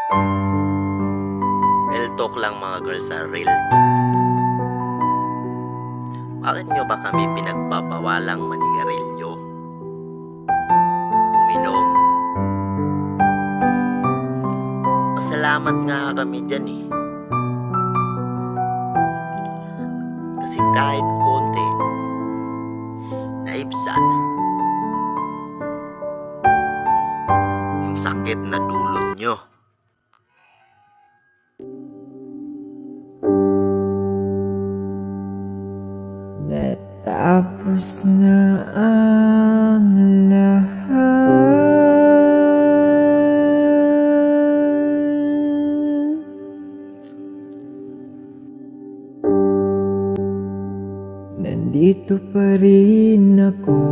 Real talk lang mga girls, real talk. Bakit nyo ba kami pinagbabawalang manigarilyo? Uminom? Pasalamat nga kami dyan eh. Kasi kahit konti, naibsan yung sakit na dulot nyo. Natapos na ang lahat. Nandito pa rin ako.